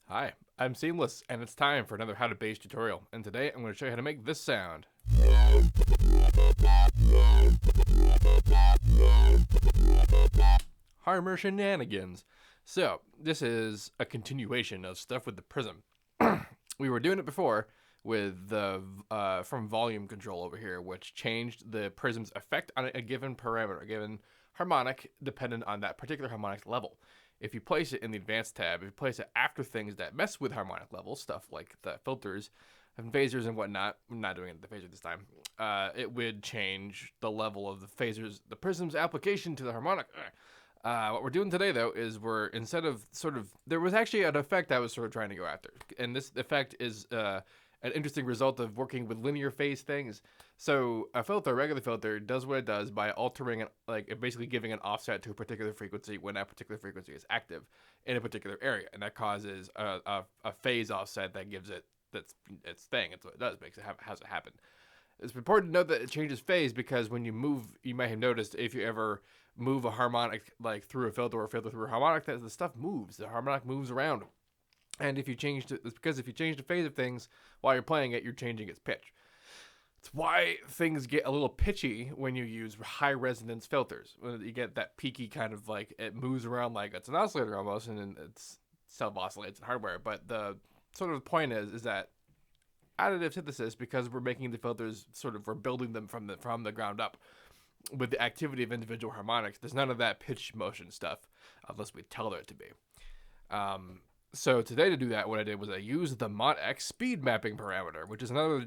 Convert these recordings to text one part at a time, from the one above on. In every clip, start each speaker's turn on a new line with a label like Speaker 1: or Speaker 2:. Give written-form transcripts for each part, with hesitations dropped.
Speaker 1: Hi, I'm Seamless, and it's time for another How to Bass tutorial. And today I'm going to show you how to make this sound. Harmonic shenanigans. So, this is a continuation of stuff with the Prism. We were doing it before with the from volume control over here, which changed the Prism's effect on a given parameter, a given harmonic, dependent on that particular harmonic level. If you place it in the advanced tab, if you place it after things that mess with harmonic levels, stuff like the filters and phasers and whatnot, I'm not doing it the phaser this time, it would change the level of the phasers, the Prism's application to the harmonic. What we're doing today, though, is we're, instead of there was actually an effect I was sort of trying to go after. And this effect is an interesting result of working with linear phase things. So a regular filter, does what it does by altering it, like basically giving an offset to a particular frequency when that particular frequency is active in a particular area, and that causes a phase offset that gives it its thing. It's what it does, has it happen. It's important to note that it changes phase because when you move, you might have noticed if you ever move a harmonic like through a filter or a filter through a harmonic, that the stuff moves. The harmonic moves around. And if you change it's because if you change the phase of things while you're playing it, you're changing its pitch. It's why things get a little pitchy when you use high resonance filters. When you get that peaky kind of like it moves around like it's an oscillator almost, and it's self oscillates in hardware. But the sort of point is that additive synthesis, because we're making the filters we're building them from the ground up with the activity of individual harmonics. There's none of that pitch motion stuff unless we tell there to be. So today to do that, what I did was I used the mod X speed mapping parameter, which is another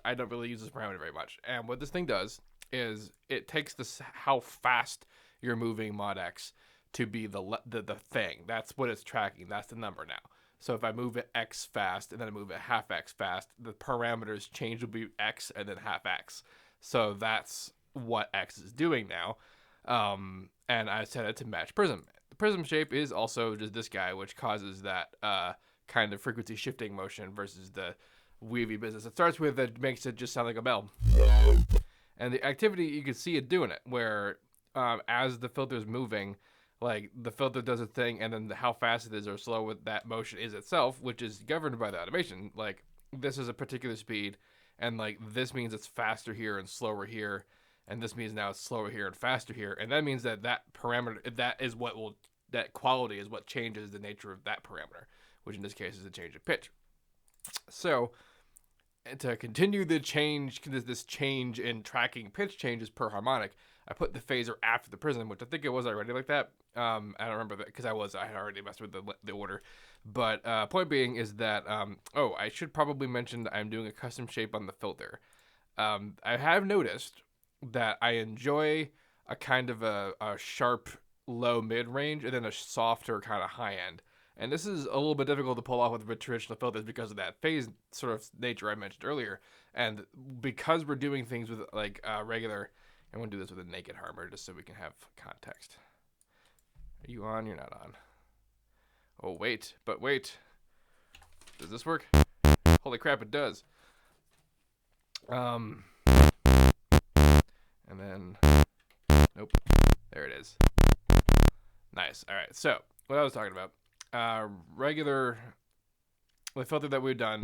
Speaker 1: I don't really use this parameter very much. And what this thing does is it takes how fast you're moving mod X to be the thing. That's what it's tracking. That's the number now. So if I move it X fast and then I move it half X fast, the parameters change will be X and then half X. So that's what X is doing now. And I set it to match Prism. The Prism shape is also just this guy, which causes that kind of frequency shifting motion versus the weavy business. It starts with that makes it just sound like a bell. And the activity, you can see it doing it, where as the filter is moving, like the filter does a thing, and then how fast it is or slow with that motion is itself, which is governed by the automation. Like this is a particular speed, and like this means it's faster here and slower here. And this means now it's slower here and faster here. And that means that parameter, that quality is what changes the nature of that parameter, which in this case is a change of pitch. So to continue this change in tracking pitch changes per harmonic, I put the phaser after the Prism, which I think it was already like that. I don't remember that because I had already messed with the order. But point being is that, I should probably mention that I'm doing a custom shape on the filter. I have noticed that I enjoy a kind of a sharp low mid range and then a softer kind of high end. And this is a little bit difficult to pull off with traditional filters because of that phase sort of nature I mentioned earlier. And because we're doing things with like regular, I'm going to do this with a naked harmonic just so we can have context. Are you on? You're not on. Oh, wait. Does this work? Holy crap, it does. And then, nope, there it is. Nice. All right. So what I was talking about, the filter that we've done,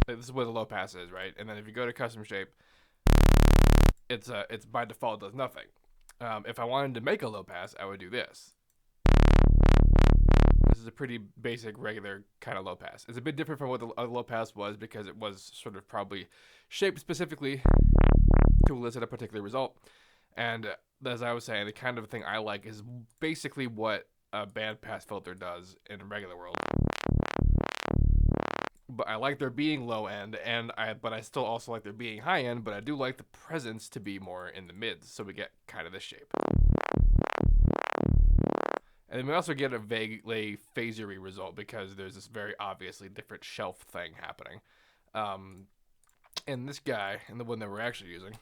Speaker 1: this is what the low pass is, right? And then if you go to custom shape, it's by default does nothing. If I wanted to make a low pass, I would do this. This is a pretty basic regular kind of low pass. It's a bit different from what the low pass was because it was sort of probably shaped specifically to elicit a particular result. And as I was saying, the kind of thing I like is basically what a bandpass filter does in a regular world. But I like there being low end, but I still also like there being high end, but I do like the presence to be more in the mids, so we get kind of this shape. And then we also get a vaguely phasery result because there's this very obviously different shelf thing happening. And this guy, and the one that we're actually using,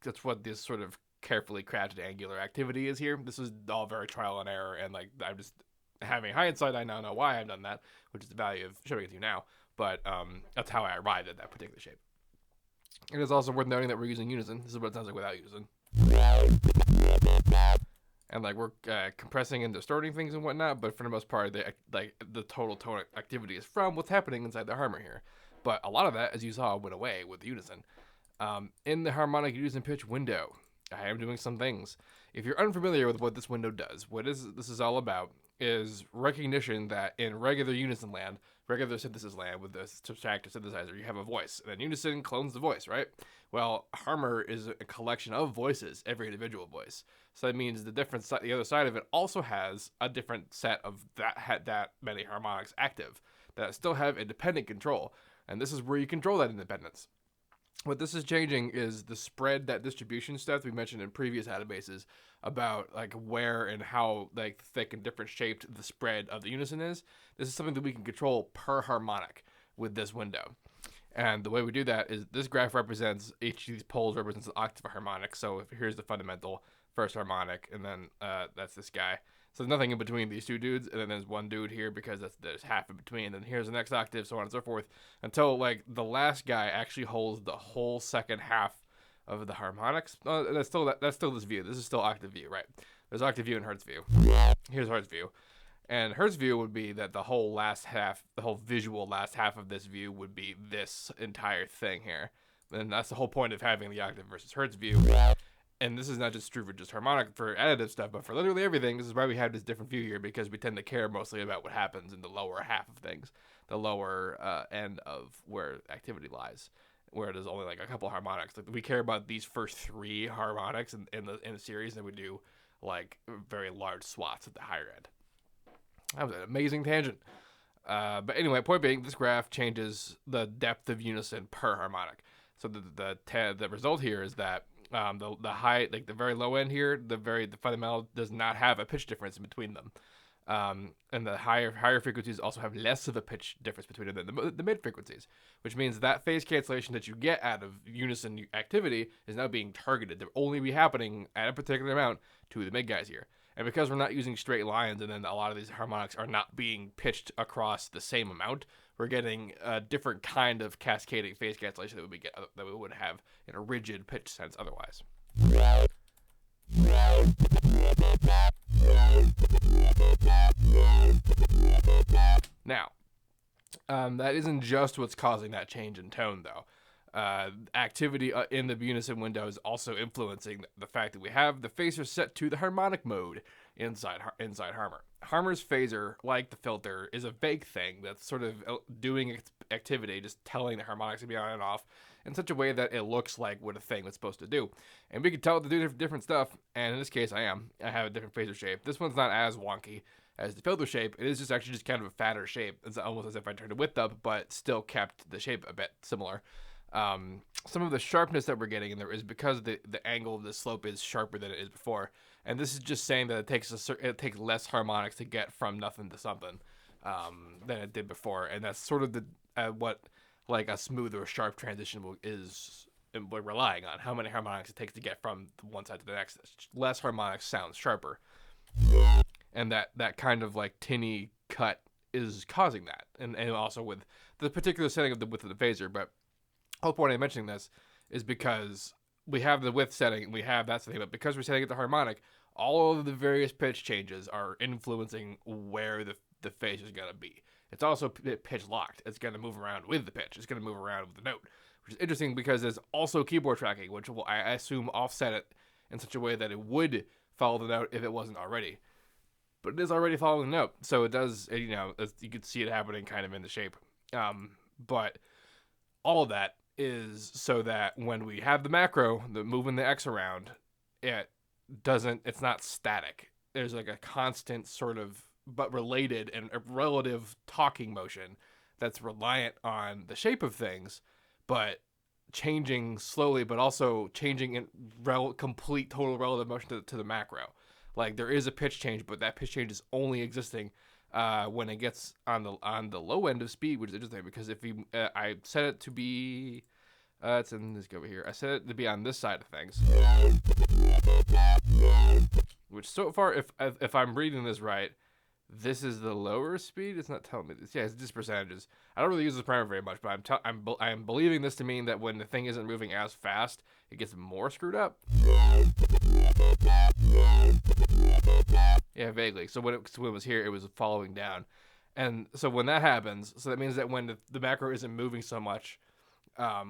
Speaker 1: that's what this sort of carefully crafted angular activity is here. This is all very trial and error, and like I'm just having hindsight, I now know why I've done that, which is the value of showing it to you now. But that's how I arrived at that particular shape. It is also worth noting that we're using Unison. This is what it sounds like without Unison. and like we're compressing and distorting things and whatnot. But for the most part, the total tone activity is from what's happening inside the harmonic here. But a lot of that, as you saw, went away with Unison. In the harmonic unison pitch window, I am doing some things. If you're unfamiliar with what this window does, this is all about is recognition that in regular unison land, regular synthesis land with the subtractive synthesizer, you have a voice, and then unison clones the voice, right? Well, Harmor is a collection of voices, every individual voice. So that means the other side of it also has a different set of that many harmonics active that still have independent control, and this is where you control that independence. What this is changing is the spread, that distribution stuff we mentioned in previous databases about like where and how like thick and different shaped the spread of the unison is. This is something that we can control per harmonic with this window. And the way we do that is this graph represents each of these poles represents an octave of harmonic. So here's the fundamental first harmonic, and then that's this guy. So there's nothing in between these two dudes, and then there's one dude here because there's half in between, and then here's the next octave, so on and so forth, until like the last guy actually holds the whole second half of the harmonics. That's still this view. This is still octave view, right? There's octave view and Hertz view. Here's Hertz view. And Hertz view would be that the whole last half, the whole visual last half of this view would be this entire thing here. And that's the whole point of having the octave versus Hertz view. And this is not just true for just harmonic, for additive stuff, but for literally everything. This is why we have this different view here, because we tend to care mostly about what happens in the lower half of things, the lower end of where activity lies, where there's only like a couple harmonics. Like we care about these first three harmonics in the series, and we do like very large swaths at the higher end. That was an amazing tangent. But anyway, point being, this graph changes the depth of unison per harmonic. So the result here is that the high, like the very low end here, the fundamental does not have a pitch difference in between them. And the higher frequencies also have less of a pitch difference between them than the mid frequencies, which means that phase cancellation that you get out of unison activity is now being targeted. They'll only be happening at a particular amount to the mid guys here. And because we're not using straight lines, and then a lot of these harmonics are not being pitched across the same amount, we're getting a different kind of cascading phase cancellation that we would have in a rigid pitch sense otherwise. Now, that isn't just what's causing that change in tone, though. Activity in the unison window is also influencing the fact that we have the phaser set to the harmonic mode inside Harmor. Harmor's phaser, like the filter, is a vague thing that's sort of doing its activity, just telling the harmonics to be on and off in such a way that it looks like what a thing was supposed to do. And we can tell it to do different stuff, and in this case I have a different phaser shape. This one's not as wonky as the filter shape. It is just actually just kind of a fatter shape. It's almost as if I turned the width up, but still kept the shape a bit similar. Some of the sharpness that we're getting in there is because the angle of the slope is sharper than it is before, and this is just saying that it takes less harmonics to get from nothing to something than it did before, and that's sort of what like a smooth or sharp transition is we're relying on, how many harmonics it takes to get from one side to the next. Less harmonics sounds sharper, and that kind of like tinny cut is causing that, and also with the particular setting of the width of the phaser. But the whole point of mentioning this is because we have the width setting, we have that setting, but because we're setting it to harmonic, all of the various pitch changes are influencing where the phaser is going to be. It's also pitch locked. It's going to move around with the pitch. It's going to move around with the note, which is interesting because there's also keyboard tracking, which will, I assume, offset it in such a way that it would follow the note if it wasn't already. But it is already following the note, so it does, you can see it happening kind of in the shape. But all of that is so that when we have the macro, the moving the X around, it's not static. There's like a constant sort of, but related and a relative talking motion that's reliant on the shape of things, but changing slowly, but also changing in complete total relative motion to the macro. Like there is a pitch change, but that pitch change is only existing when it gets on the low end of speed, which is interesting because if I set it to be, let's go over here. I set it to be on this side of things, which so far, if I'm reading this right, this is the lower speed. It's not telling me this. Yeah, it's just percentages. I don't really use this primer very much, but I'm believing this to mean that when the thing isn't moving as fast, it gets more screwed up. Yeah, vaguely. So when it was here, it was following down. And so when that happens, so that means that when the macro isn't moving so much,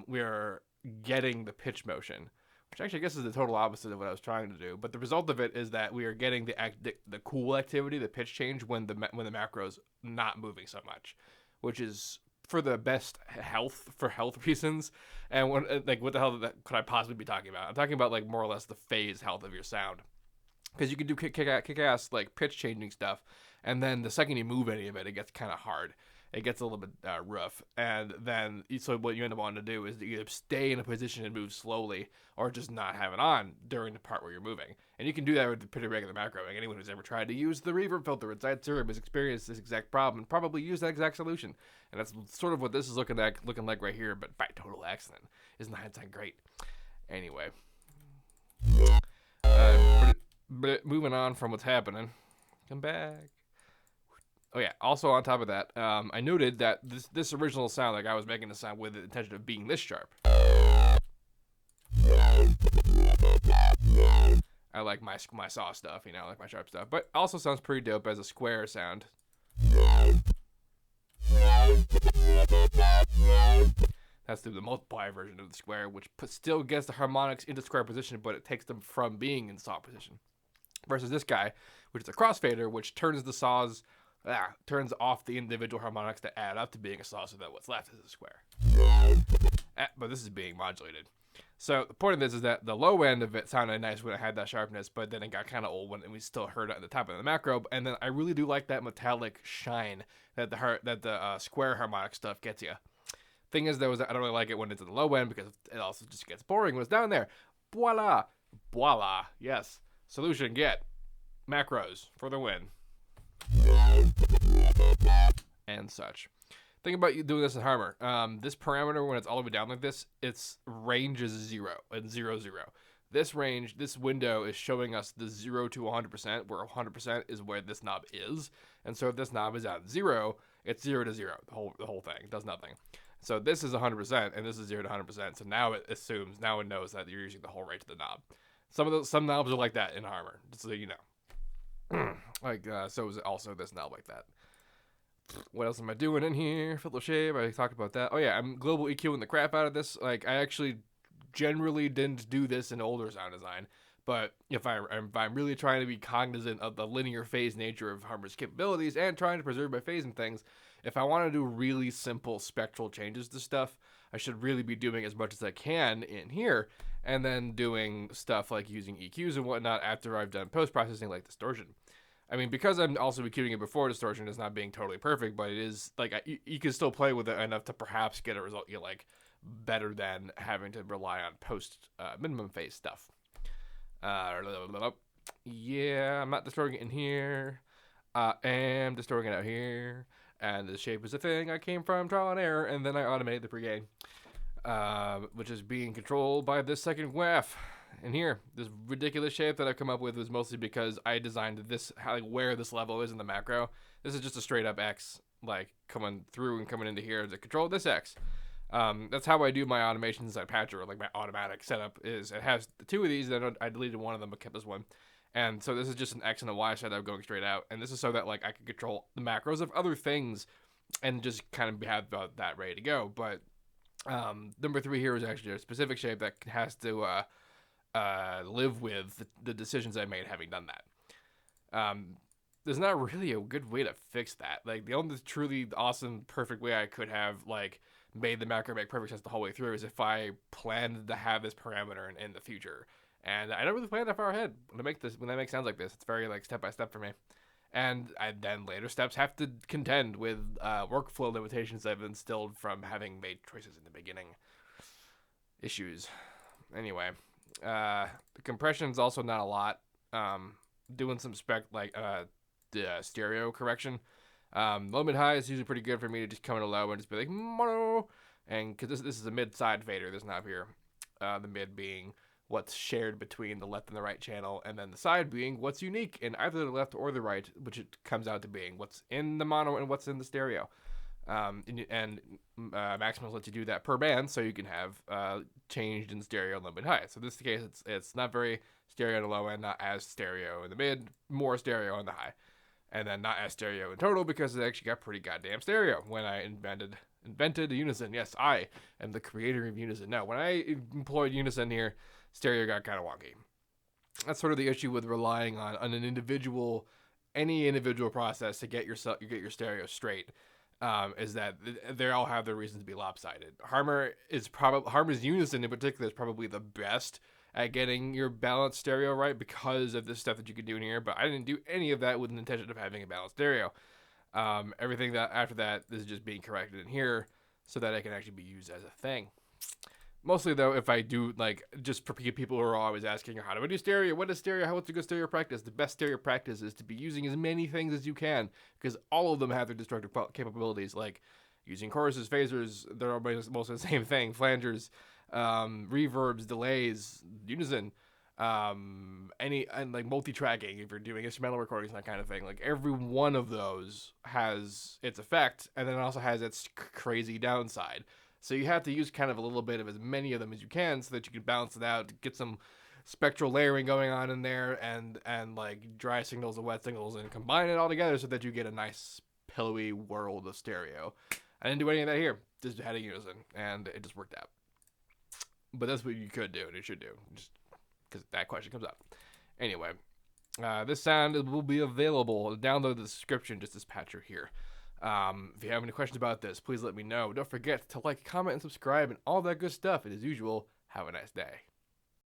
Speaker 1: we're getting the pitch motion, which actually I guess is the total opposite of what I was trying to do. But the result of it is that we are getting the cool activity, the pitch change when the macro's not moving so much, which is for the best health reasons. And like what the hell could I possibly be talking about? I'm talking about like more or less the phase health of your sound, because you can do kick ass like pitch changing stuff, and then the second you move any of it, it gets kind of hard. It gets a little bit rough, and then so what you end up wanting to do is to either stay in a position and move slowly, or just not have it on during the part where you're moving. And you can do that with the pretty regular macroing. Anyone who's ever tried to use the reverb filter inside Serum has experienced this exact problem and probably used that exact solution. And that's sort of what this is looking like right here, but by total accident. Isn't the hindsight great? Anyway, but moving on from what's happening, come back. Oh yeah. Also on top of that, I noted that this original sound, like I was making the sound with the intention of being this sharp. I like my saw stuff, you know, I like my sharp stuff, but also sounds pretty dope as a square sound. That's through the multiply version of the square, which still gets the harmonics into square position, but it takes them from being in saw position. Versus this guy, which is a crossfader, which turns the saws. Turns off the individual harmonics to add up to being a saw, so that what's left is a square. But this is being modulated. So the point of this is that the low end of it sounded nice when it had that sharpness, but then it got kind of old when we still heard it at the top of the macro. And then I really do like that metallic shine that the square harmonic stuff gets you. Thing is, though, is I don't really like it when it's at the low end because it also just gets boring when it's down there. Voila. Yes. Solution, get macros for the win. And such. Think about you doing this in Harmor. This parameter, when it's all the way down like this, its range is 0 and 0, 0. This range, this window is showing us the 0 to 100%, where 100% is where this knob is. And so if this knob is at 0, it's 0 to 0. The whole thing does nothing. So this is 100%, and this is 0 to 100%. So now it assumes, now it knows that you're using the whole range of the knob. Some knobs are like that in Harmor, just so you know. So is also this knob like that. What else am I doing in here? Filter shave, I talked about that. Oh yeah, I'm global EQing the crap out of this. Like, I actually generally didn't do this in older sound design, but if I'm really trying to be cognizant of the linear phase nature of Harmor's capabilities and trying to preserve my phase and things, if I want to do really simple spectral changes to stuff, I should really be doing as much as I can in here, and then doing stuff like using EQs and whatnot after I've done post-processing like distortion. I mean, because I'm also EQing it before distortion, is not being totally perfect, but it is, like, you can still play with it enough to perhaps get a result you like better than having to rely on post minimum phase stuff. Yeah, I'm not distorting it in here. I am distorting it out here. And the shape is a thing I came from trial and error, and then I automated the pregame, which is being controlled by this second graph. And here, this ridiculous shape that I've come up with was mostly because I designed this, where this level is in the macro. This is just a straight up X, like coming through and coming into here to control this X. That's how I do my automations inside Patcher, like my automatic setup is, it has two of these, then I deleted one of them but kept this one. And so this is just an X and a Y setup going straight out. And this is so that, like, I can control the macros of other things and just kind of have that ready to go. But number 3 here is actually a specific shape that has to live with the decisions I made having done that. There's not really a good way to fix that. Like, the only truly awesome, perfect way I could have, like, made the macro make perfect sense the whole way through is if I planned to have this parameter in the future. And I don't really plan that far ahead when I make sounds like this. It's very, like, step by step for me. And then later steps have to contend with workflow limitations I've instilled from having made choices in the beginning. Issues. Anyway, the compression is also not a lot. Doing some the stereo correction. Low mid high is usually pretty good for me to just come in a low and just be like mono. And because this is a mid side fader, this knob here. The mid being what's shared between the left and the right channel, and then the side being what's unique in either the left or the right, which it comes out to being what's in the mono and what's in the stereo. And Maximus lets you do that per band, so you can have changed in stereo, low, mid, high. So in this case, it's not very stereo in the low end, not as stereo in the mid, more stereo in the high, and then not as stereo in total because it actually got pretty goddamn stereo when I invented Unison. Yes, I am the creator of Unison. No, when I employed Unison here, stereo got kind of wonky. That's sort of the issue with relying on any individual process to get your stereo straight. Is that they all have their reasons to be lopsided. Harmer's Unison in particular is probably the best at getting your balanced stereo right because of the stuff that you can do in here. But I didn't do any of that with an intention of having a balanced stereo. Everything that after that is just being corrected in here so that it can actually be used as a thing. Mostly though, if I do just for people who are always asking, how do I do stereo? What is stereo? What's a good stereo practice? The best stereo practice is to be using as many things as you can because all of them have their destructive capabilities, like using choruses, phasers. They're all mostly the same thing. Flangers, reverbs, delays, unison, multi-tracking if you're doing instrumental recordings and that kind of thing. Like every one of those has its effect, and then it also has its crazy downside. So you have to use kind of a little bit of as many of them as you can so that you can balance it out, get some spectral layering going on in there, and like dry signals and wet signals, and combine it all together so that you get a nice pillowy world of stereo. I didn't do any of that here. Just had a Unison, and it just worked out. But that's what you could do, and you should do, just because that question comes up. Anyway, this sound will be available. Download the description, just this patcher here. If you have any questions about this, please let me know. Don't forget to like, comment, and subscribe, and all that good stuff. And as usual, have a nice day.